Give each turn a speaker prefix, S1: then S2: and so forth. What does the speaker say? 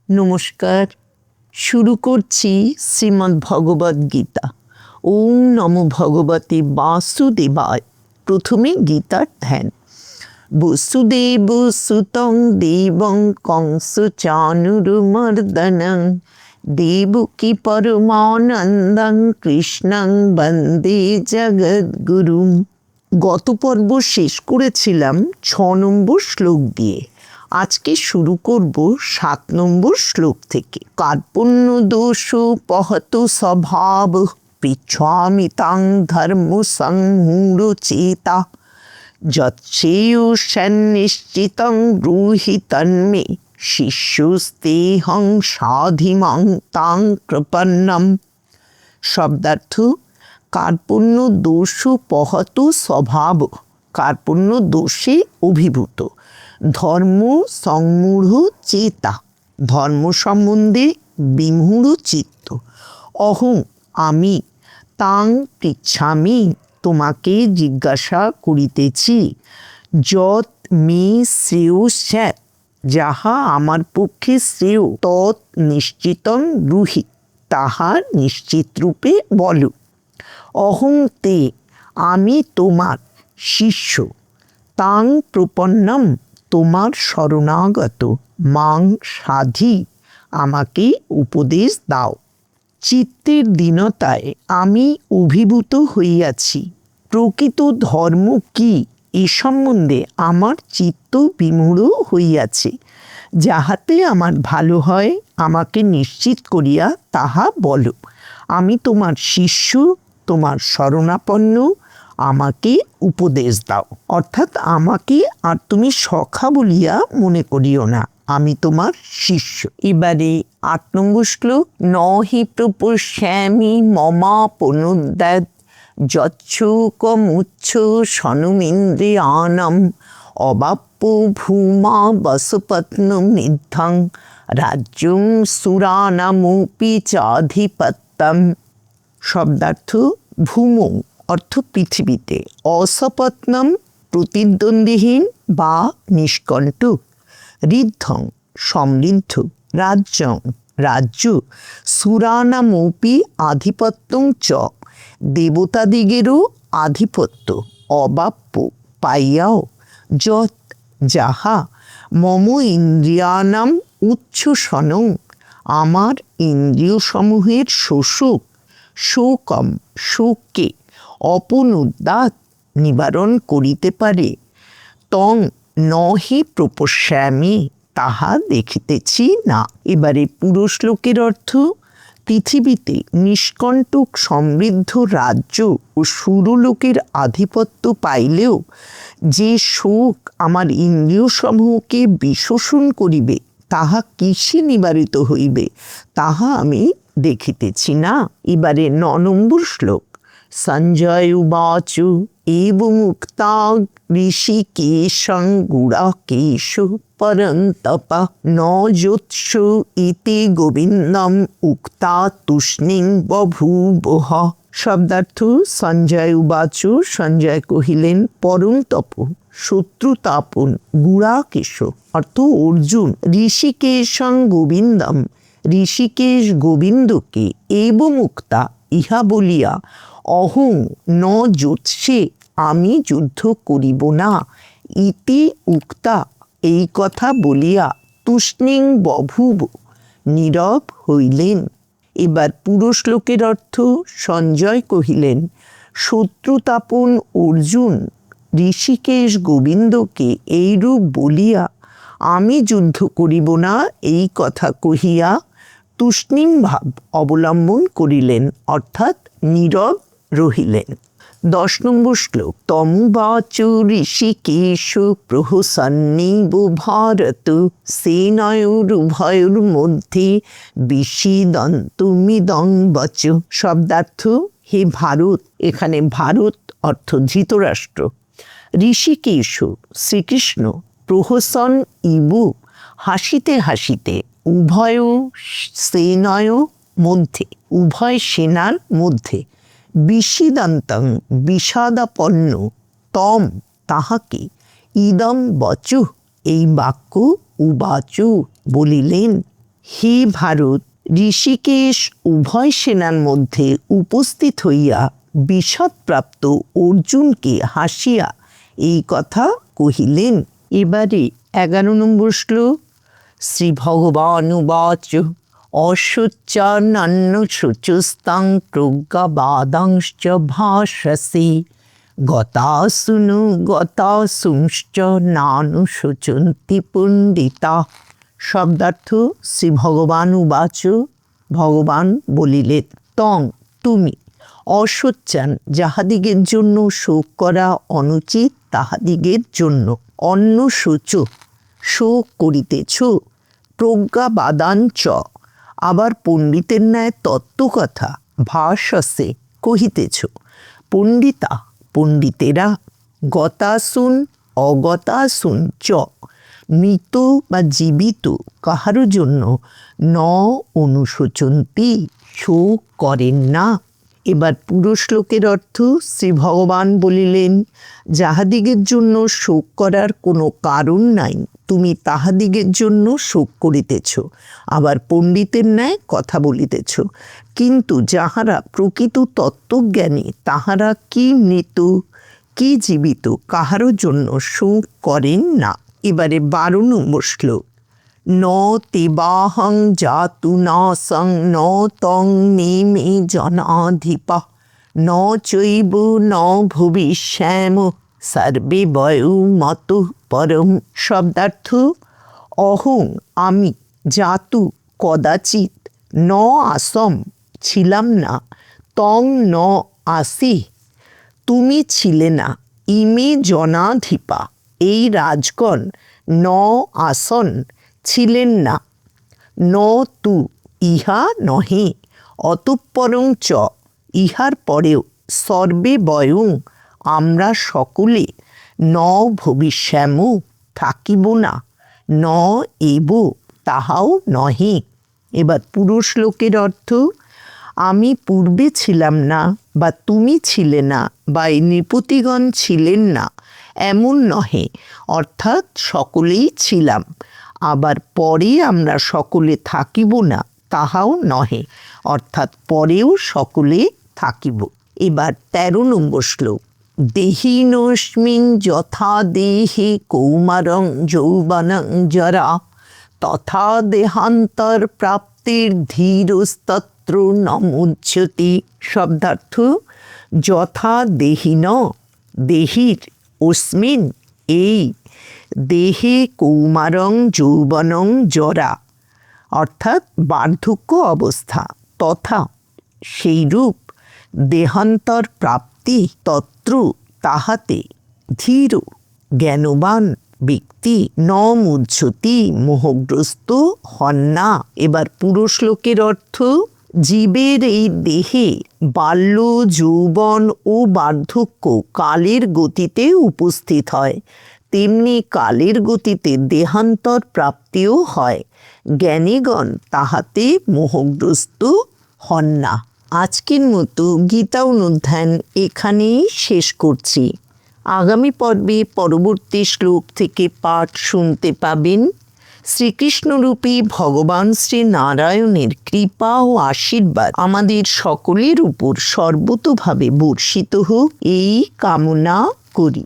S1: নমস্কার। শুরু করছি শ্রীমদ্ ভগবদ্ গীতা। ওম নমো ভগবতে বাসুদেবায়। প্রথমে গীতার ধ্যান। বসুদেব সুতং দেবং কংস চানুরমর্দনং দেবকী পরমানন্দং কৃষ্ণং বন্দে জগদ্গুরুম। গত পর্ব শেষ করেছিলাম 6 নম্বর শ্লোক দিয়ে। আজকে শুরু করব 7 নম্বর শ্লোক থেকে। কার্পণ্য দোষ পহত স্বভাব পৃচ্ছামি তাং ধর্ম সংমূঢ়চেতা যচ্ছেয়ুষন্নিশ্চিতং ব্রূহি তন্মে শিষ্যস্তেহং সাধিমাং তাং প্রপন্নম। শব্দার্থ: কার্পণ্য দোষ পহত স্বভাব, কার্পণ্য দোষে অভিভূত। ধর্ম সংমূঢ় চেতা, ধর্ম সম্বন্ধে বিমূঢ় চিত্ত। অহং, আমি। তাং পৃচ্ছামি, তোমাকে জিজ্ঞাসা করিতেছি। যৎ মে শ্রেয় স্যাৎ, যাহা আমার পক্ষে শ্রেয়। তৎ নিশ্চিতং ব্রূহি, তাহা নিশ্চিত রূপে বলো। অহং তে, আমি তোমার শিষ্য। তাং প্রপন্নম, তোমার শরণাগত। মাং সাধি, আমাকে উপদেশ দাও। চিত্তের দীনতায় আমি অভিভূত হইয়াছি। প্রকৃত ধর্ম কি, এ সম্বন্ধে আমার চিত্ত বিমূঢ় হইয়াছে। যাহাতে আমার ভালো হয়, আমাকে নিশ্চিত করিয়া তাহা বলো। আমি তোমার শিষ্য, তোমার শরণাপন্ন, আমাকে উপদেশ দাও। অর্থাৎ আমাকে আর তুমি সখা বলিয়া মনে করিও না, আমি তোমার শিষ্য। এবারে 8 নম্বর শ্লোক। নহি প্রপশ্যামি মমাপনুদ্যাৎ যচ্ছুকমুচ্ছ সনুমিন্দ্রিয়াণম অবাপ্য ভূমা বসপত্নম নিদ্ধং রাজ্যং সুরানামপি চাধিপত্যম। শব্দার্থ: ভূমৌ অর্থ পৃথিবীতে, অসপত্নম প্রতিদ্বন্দ্বীহীন বা নিষ্কণ্টক, ঋদ্ধং সমৃদ্ধ, রাজ্যং রাজ্য, সুরানামপি আধিপত্যং চ দেবতাদিগেরও আধিপত্য, অবাপ্য পাইয়াও, যৎ যাহা, মম ইন্দ্রিয়ানাম উচ্ছ্বসনং আমার ইন্দ্রিয়সমূহের শোষক, শোকম শোককে, অপনুদ্যাৎ নিবারণ করিতে পারে, তং নহি প্রপশ্যামি তাহা দেখিতেছি না। এবারে পুরো শ্লোকের অর্থ। পৃথিবীতে নিষ্কণ্টক সমৃদ্ধ রাজ্য ও সুরলোকের আধিপত্য পাইলেও যে শোক আমার ইন্দ্রিয়সমূহকে বিশোষণ করিবে, তাহা কিসে নিবারিত হইবে, তাহা আমি দেখিতেছি না। এবারে 9 নম্বর শ্লোক। সঞ্জয় উবাচ এবমুক্তা ঋষিকেশং গুড়াকেশ পরন্তপ ন যোৎসু ইতি গোবিন্দম উক্তা তুষ্ণীং বভূবুঃ। শব্দার্থ: সঞ্জয় উবাচ, সঞ্জয় কহিলেন, পরন্তপ শত্রুতাপন, গুড়াকেশ অর্থ অর্জুন, ঋষিকেশং গোবিন্দম ঋষিকেশ গোবিন্দকে, এবমুক্তা ইহা বলিয়া, অহং ন যোৎসে আমি যুদ্ধ করিব না, ইতি উক্তা এই কথা বলিয়া, তুষ্ণীং বভূব নীরব হইলেন। এবার পুরো শ্লোকের অর্থ। সঞ্জয় কহিলেন, শত্রুতাপন অর্জুন ঋষিকেশ গোবিন্দকে এইরূপ বলিয়া, আমি যুদ্ধ করিব না এই কথা কহিয়া তুষ্ণীম ভাব অবলম্বন করিলেন, অর্থাৎ নীরব রহিলেন। 10 নম্বর শ্লোক। তমুবাচ ঋষিকেশ প্রহসন্নিব ভারত সেনয়োরুভয়োর মধ্যে বিষীদন্তুমিদং বচ। শব্দার্থ: হে ভারত, এখানে ভারত অর্থ ধৃতরাষ্ট্র। ঋষিকেশ শ্রীকৃষ্ণ, প্রহসন ইবু হাসিতে হাসিতে, উভয় সেনয় মধ্যে উভয় সেনার মধ্যে, বিষীদন্তং বিষাদাপন্ন, তম তাহাকে, ইদম বচু এই বাক্য, উবাচু বলিলেন, হে ভারত, ঋষিকেশ উভয় সেনার মধ্যে উপস্থিত হইয়া বিষদপ্রাপ্ত অর্জুনকে হাসিয়া এই কথা কহিলেন। এবারে 11 নম্বর শ্লোক। শ্রী ভগবান উবাচ অশুচ্চান্নান্ন শুচুস্তাং প্রজ্ঞাবাদাংশ্চ ভাষসে গতাসুনু গতাসুংশ্চ নানু শুচন্তি পণ্ডিতা। শব্দার্থ শ্রী ভগবান উবাচ, ভগবান বলিলেন, তং তুমি, অসোচ্চান যাহাদিগের জন্য শোক করা অনুচিত তাহাদিগের জন্য, অন্য শোচ শোক করিতেছ, প্রজ্ঞাবাদাঞ্চ আবার পণ্ডিতের ন্যায় তত্ত্বকথা ভাষসে কহিতেছ, পণ্ডিতা পণ্ডিতেরা, গতাসুন অগতাসুন চ মৃত বা জীবিত কাহারও জন্য ন অনুশোচন্তি শোক করেন না। এবার পুরো শ্লোকের অর্থ শ্রী ভগবান বলিলেন, যাহাদিগের জন্য শোক করার কোনো কারণ নাই তুমি তাহাদিগের জন্য শোক করিতেছ, আবার পণ্ডিতের ন্যায় কথা বলিতেছ, কিন্তু যাহারা প্রকৃত তত্ত্বজ্ঞানী তাহারা কি মৃত কি জীবিত কাহারও জন্য শোক করেন না। এবারে 12 নম্বর শ্লোক। ন তেবাহং জাতু নাসং ন তং নেমে জনাধিপা ন চৈব ন ভবিষ্যাম সর্বে বয়ু মত পরম। শব্দার্থ অহং আমি, জাতু কদাচিৎ, ন আসম ছিলাম না, তং ন আসি তুমি ছিলে না, ইমে জনাধিপা এই রাজগণ, ন আসন ছিলেন না, ন তু ইহা নহে, অতঃপরং চ ইহার পরেও, সর্বে বয়ং আমরা সকলে, ন ভবিষ্যামু থাকিব না, ন এব তাহাও নহে। এবার পুরো শ্লোকের অর্থ, আমি পূর্বে ছিলাম না বা তুমি ছিলে না বা এই নৃপতিগণ ছিলেন না এমন নহে, অর্থাৎ সকলেই ছিলাম, আবার পরে আমরা সকলে থাকিব না তাহাও নহে, অর্থাৎ পরেও সকলে থাকিব। এবার 13 নম্বর শ্লোক। দেহিনোস্মিন যথা দেহে কৌমারং যৌবনং জরা তথা দেহান্তর প্রাপ্তির ধীরস্তত্র নমুচ্যতি। শব্দার্থ যথা দেহিন দেহির, অস্মিন এই, দেহে কৌমারং যৌবনং জরা অর্থাৎ বার্ধক্য অবস্থা, তথা সেইরূপ, দেহান্তর প্রাপ্তি তত্র তাহাতে, ধীর জ্ঞানবান ব্যক্তি ন মুহ্যতি মোহগ্রস্ত হন না। এবার পুরো শ্লোকের অর্থ, জীবের এই দেহে বাল্য যৌবন ও বার্ধক্য কালের গতিতে উপস্থিত হয়, তেমনি কালের গতিতে দেহান্তর প্রাপ্তিও হয়, জ্ঞানীগণ তাহাতে মোহগ্রস্ত হন না। আজকের মতো গীতা অনুধ্যান এখানেই শেষ করছি। আগামী পর্বে পরবর্তী শ্লোক থেকে পাঠ শুনতে পাবেন। শ্রীকৃষ্ণরূপী ভগবান শ্রী নারায়ণের কৃপা ও আশীর্বাদ আমাদের সকলের উপর সর্বতোভাবে বর্ষিত হোক এই কামনা করি।